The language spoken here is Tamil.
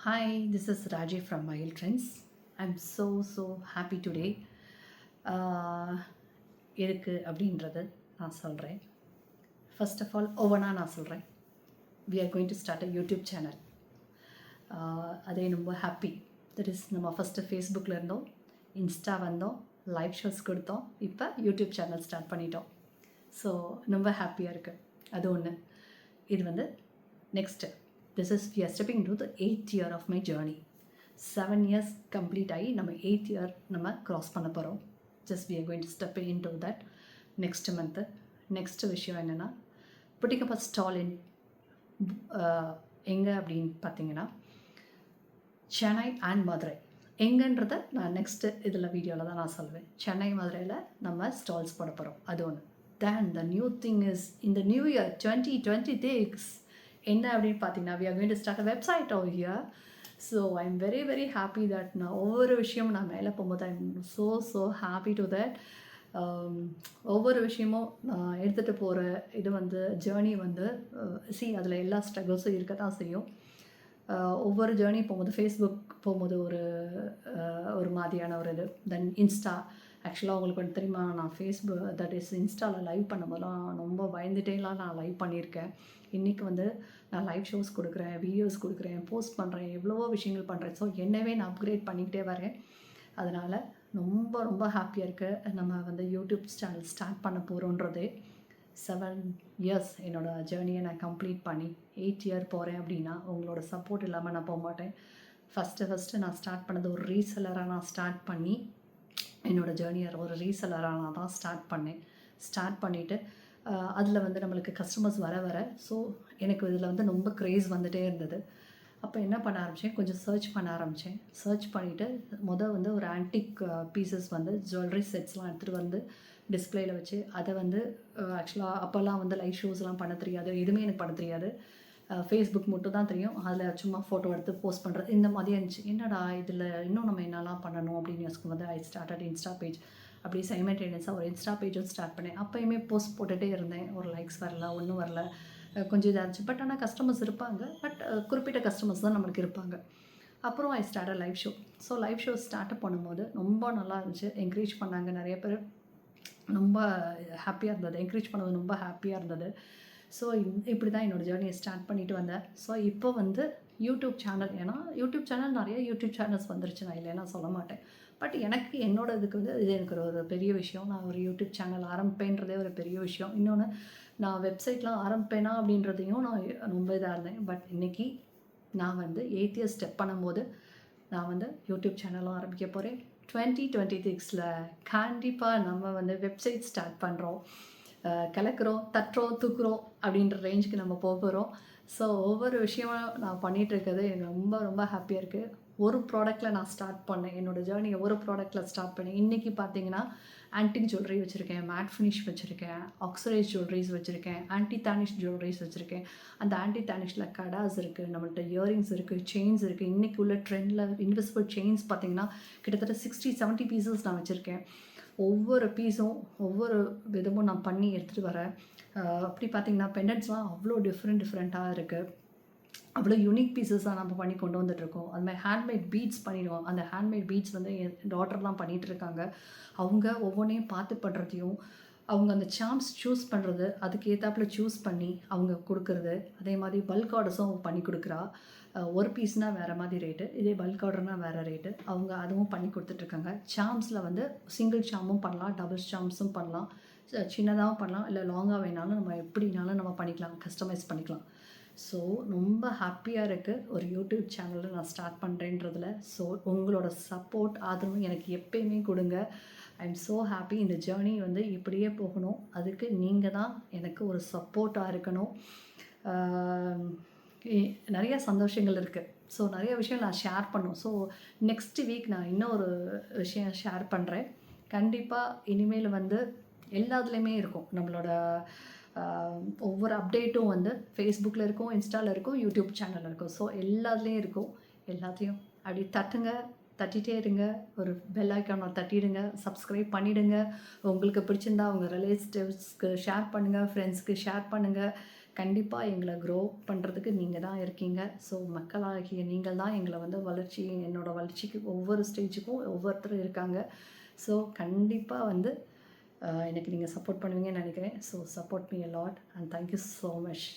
Hi, this is Rajiv from Mile Trends. I'm so happy today. எதுக்கு அப்படின்றது நான் சொல்கிறேன். ஃபர்ஸ்ட் ஆஃப் ஆல் ஒவ்வொன்றா நான் சொல்கிறேன். We are going to start a YouTube channel. அதே ரொம்ப ஹாப்பி. தட் இஸ் நம்ம ஃபஸ்ட்டு ஃபேஸ்புக்கில் இருந்தோம், இன்ஸ்டா வந்தோம், லைவ் ஷோஸ் கொடுத்தோம், இப்போ யூடியூப் சேனல் ஸ்டார்ட் பண்ணிட்டோம். ஸோ ரொம்ப ஹாப்பியாக இருக்குது. அது ஒன்று. இது வந்து next we are stepping into the 8th year of my journey. 7 years complete ஆகி நம்ம 8th year நம்ம க்ராஸ் பண்ண போகிறோம். we are going to step into that next month. Next விஷயம் என்னென்னா, putting up a stall in எங்கே அப்படின்னு பார்த்தீங்கன்னா சென்னை அண்ட் மதுரை. எங்கன்றதை நான் நெக்ஸ்ட்டு இதில் வீடியோவில் தான் நான் சொல்வேன். சென்னை மதுரையில் நம்ம ஸ்டால்ஸ் போட போகிறோம். அது ஒன்று. தென் த நியூ திங் இஸ் இந்த நியூ இயர் 2026 என்ன அப்படின்னு பார்த்தீங்கன்னா, we are going to start a website over here. So I'm very happy that நான் ஒவ்வொரு விஷயமும் நான் மேலே போகும்போது I'm so happy to that. ஒவ்வொரு விஷயமும் நான் எடுத்துகிட்டு போகிற இது வந்து ஜேர்னி வந்து அதில் எல்லா ஸ்ட்ரகிள்ஸும் இருக்க தான் செய்யும். ஒவ்வொரு ஜேர்னி போகும்போது ஃபேஸ்புக் போகும்போது ஒரு மாதிரியான ஒரு இது. தென் இன்ஸ்டா, ஆக்சுவலாக உங்களுக்கு வந்து தெரியுமா, நான் ஃபேஸ்புக் தட் இஸ் இன்ஸ்டாவில் லைவ் பண்ணும்போதெல்லாம் ரொம்ப பயந்துட்டேலாம் நான் லைவ் பண்ணியிருக்கேன். இன்றைக்கி வந்து நான் லைவ் ஷோஸ் கொடுக்குறேன், வீடியோஸ் கொடுக்குறேன், போஸ்ட் பண்ணுறேன், எவ்வளவோ விஷயங்கள் பண்ணுறேன். ஸோ என்னவே நான் அப்கிரேட் பண்ணிக்கிட்டே வரேன். அதனால் ரொம்ப ஹாப்பியாக இருக்குது. நம்ம வந்து யூடியூப் சேனல் ஸ்டார்ட் பண்ண போகிறோன்றதே 7 இயர்ஸ் என்னோடய ஜேர்னியை நான் கம்ப்ளீட் பண்ணி 8th இயர் போகிறேன் அப்படின்னா உங்களோட சப்போர்ட் இல்லாமல் நான் போக மாட்டேன். ஃபஸ்ட்டு நான் ஸ்டார்ட் பண்ணது ஒரு ரீசெல்லராக நான் ஸ்டார்ட் பண்ணி என்னோடய ஜேர்னியை ஒரு ரீசெல்லராக நான் தான் ஸ்டார்ட் பண்ணிவிட்டு அதில் வந்து நம்மளுக்கு கஸ்டமர்ஸ் வர ஸோ எனக்கு இதில் வந்து ரொம்ப க்ரேஸ் வந்துகிட்டே இருந்தது. அப்போ என்ன பண்ண ஆரம்பித்தேன், கொஞ்சம் சர்ச் பண்ண ஆரம்பித்தேன். சர்ச் பண்ணிவிட்டு வந்து ஒரு ஆன்டிக் பீசஸ் வந்து ஜுவல்லரி செட்ஸ்லாம் எடுத்துகிட்டு வந்து டிஸ்பிளேயில் வச்சு அதை வந்து ஆக்சுவலாக அப்போல்லாம் வந்து லைவ் ஷோஸ்லாம் பண்ண தெரியாது, எதுவுமே எனக்கு பண்ண தெரியாது. ஃபேஸ்புக் மட்டும் தான் தெரியும். அதில் சும்மா ஃபோட்டோ எடுத்து போஸ்ட் பண்ணுறது இந்த மாதிரி இருந்துச்சு. என்னடா இதில் இன்னும் நம்ம என்னெல்லாம் பண்ணணும் அப்படின்னு யோசிக்கும்போது ஐ ஸ்டார்டட் இன்ஸ்டா பேஜ். அப்படி சைமல்டேனியஸாக ஒரு இன்ஸ்டா பேஜும் ஸ்டார்ட் பண்ணேன். அப்போயுமே போஸ்ட் போட்டுகிட்டே இருந்தேன். ஒரு லைக்ஸ் வரல, ஒன்றும் வரல, கொஞ்சம் இதாக இருந்துச்சு. பட் ஆனால் கஸ்டமர்ஸ் இருப்பாங்க, பட் குறிப்பிட்ட கஸ்டமர்ஸ் தான் நம்மளுக்கு இருப்பாங்க. அப்புறம் I start live show. So live show start பண்ணும்போது ரொம்ப நல்லா இருந்துச்சு. என்கரேஜ் பண்ணாங்க நிறைய பேர். ரொம்ப ஹாப்பியாக இருந்தது. என்கரேஜ் பண்ணது ரொம்ப ஹாப்பியாக இருந்தது. ஸோ இப்படி தான் என்னோடய ஜேர்னியை ஸ்டார்ட் பண்ணிட்டு வந்தேன். ஸோ இப்போ வந்து யூடியூப் சேனல், ஏன்னா யூடியூப் சேனல் நிறைய யூடியூப் சேனல்ஸ் வந்துருச்சு, நான் இல்லைன்னா சொல்ல மாட்டேன். பட் எனக்கு என்னோட இதுக்கு வந்து இது எனக்கு ஒரு பெரிய விஷயம். நான் ஒரு யூடியூப் சேனல் ஆரம்பிப்பேன்றதே ஒரு பெரிய விஷயம். இன்னொன்று, நான் வெப்சைட்லாம் ஆரம்பிப்பேனா அப்படின்றதையும் நான் ரொம்ப இதாக இருந்தேன். பட் இன்றைக்கி நான் வந்து 8th இயர் ஸ்டெப் பண்ணும்போது நான் வந்து யூடியூப் சேனலும் ஆரம்பிக்க போகிறேன். 2026 கண்டிப்பாக நம்ம வந்து வெப்சைட் ஸ்டார்ட் பண்ணுறோம், கலக்கிறோம், தட்டுறோம், தூக்குறோம் அப்படின்ற ரேஞ்சுக்கு நம்ம போகிறோம். ஸோ ஒவ்வொரு விஷயமும் நான் பண்ணிகிட்ருக்கிறது எனக்கு ரொம்ப ஹாப்பியாக இருக்குது. ஒரு ப்ராடக்ட்டில் நான் ஸ்டார்ட் பண்ணேன். என்னோடய ஜேர்னியை ஒரு ப்ராடக்ட்டில் ஸ்டார்ட் பண்ணேன். இன்றைக்கி பார்த்தீங்கன்னா ஆன்டிக் ஜுவல்லரி வச்சுருக்கேன், மேட் ஃபினிஷ் வச்சுருக்கேன், ஆக்சரைஸ் ஜுவல்லரிஸ் வச்சுருக்கேன், ஆன்டி தானிஷ் ஜுவல்லரிஸ் வச்சுருக்கேன். அந்த ஆன்டி தானிஷில் கடாஸ் இருக்குது, நம்மள்ட்ட இயரிங்ஸ் இருக்குது, செயின்ஸ் இருக்குது. இன்றைக்கி உள்ள ட்ரெண்டில் இன்விசிபிள் செயின்ஸ் பார்த்திங்கன்னா கிட்டத்தட்ட 60-70 பீசஸ் நான் வச்சுருக்கேன். ஒவ்வொரு பீஸும் ஒவ்வொரு விதமும் நான் பண்ணி எடுத்துகிட்டு வரேன். அப்படி பார்த்திங்கன்னா பெண்டன்ட்ஸ்லாம் அவ்வளோ டிஃப்ரெண்ட்டாக இருக்குது. அவ்வளோ யூனிக் பீசஸாக நம்ம பண்ணி கொண்டு வந்துட்டுருக்கோம். அது மாதிரி ஹேண்ட்மேட் பீட்ஸ் பண்ணிடுவோம். அந்த ஹேண்ட்மேட் பீட்ஸ் வந்து என் டாட்டர்லாம் பண்ணிகிட்ருக்காங்க. அவங்க ஒவ்வொன்றையும் பார்த்து பண்ணுறதையும், அவங்க அந்த சாம்ஸ் சூஸ் பண்ணுறது, அதுக்கு ஏற்றாப்புல சூஸ் பண்ணி அவங்க கொடுக்குறது. அதே மாதிரி பல்க் ஆர்டர்ஸும் பண்ணி கொடுக்குறா. ஒரு பீஸ்னால் வேறு மாதிரி ரேட்டு, இதே பல்க் ஆர்டர்னால் வேறு ரேட்டு. அவங்க அதுவும் பண்ணி கொடுத்துட்ருக்காங்க. சாம்ஸில் வந்து சிங்கிள் சாமும் பண்ணலாம், டபுள் சாம்ஸும் பண்ணலாம், சின்னதாகவும் பண்ணலாம், இல்லை லாங்காக வேணாலும் நம்ம எப்படினாலும் நம்ம பண்ணிக்கலாம், கஸ்டமைஸ் பண்ணிக்கலாம். ஸோ ரொம்ப ஹாப்பியாக இருக்குது ஒரு யூடியூப் சேனலில் நான் ஸ்டார்ட் பண்ணுறேன்றதில். ஸோ உங்களோட சப்போர்ட் ஆதரவும் எனக்கு எப்பயுமே கொடுங்க. I am so happy. இந்த ஜேர்னி வந்து இப்படியே போகணும். அதுக்கு நீங்கள் தான் எனக்கு ஒரு சப்போர்ட்டாக இருக்கணும். நிறைய சந்தோஷங்கள் இருக்குது. ஸோ நிறைய விஷயம் நான் ஷேர் பண்ணும். ஸோ நெக்ஸ்ட் வீக் நான் இன்னொரு விஷயம் ஷேர் பண்ணுறேன். கண்டிப்பாக இனிமேல் வந்து எல்லாத்துலேயுமே இருக்கும். நம்மளோட ஒவ்வொரு அப்டேட்டும் வந்து ஃபேஸ்புக்கில் இருக்கும், இன்ஸ்டாவில் இருக்கும், யூடியூப் சேனலில் இருக்கும். ஸோ எல்லாத்துலேயும் இருக்கும். எல்லாத்தையும் அப்படி தட்டிகிட்டே இருங்க. ஒரு பெல் ஐக்கானை தட்டிடுங்க, சப்ஸ்கிரைப் பண்ணிவிடுங்க. உங்களுக்கு பிடிச்சிருந்தா உங்கள் ரிலேட்டிவ்ஸ்க்கு ஷேர் பண்ணுங்கள், ஃப்ரெண்ட்ஸ்க்கு ஷேர் பண்ணுங்கள். கண்டிப்பாக எங்களை க்ரோ பண்ணுறதுக்கு நீங்கள் தான் இருக்கீங்க. ஸோ மக்களாகிய நீங்கள் தான் எங்களை வந்து என்னோடய வளர்ச்சிக்கு ஒவ்வொரு ஸ்டேஜுக்கும் ஒவ்வொருத்தரும் இருக்காங்க. ஸோ கண்டிப்பாக வந்து எனக்கு நீங்கள் சப்போர்ட் பண்ணுவீங்கன்னு நினைக்கிறேன். So support me a lot and thank you so much.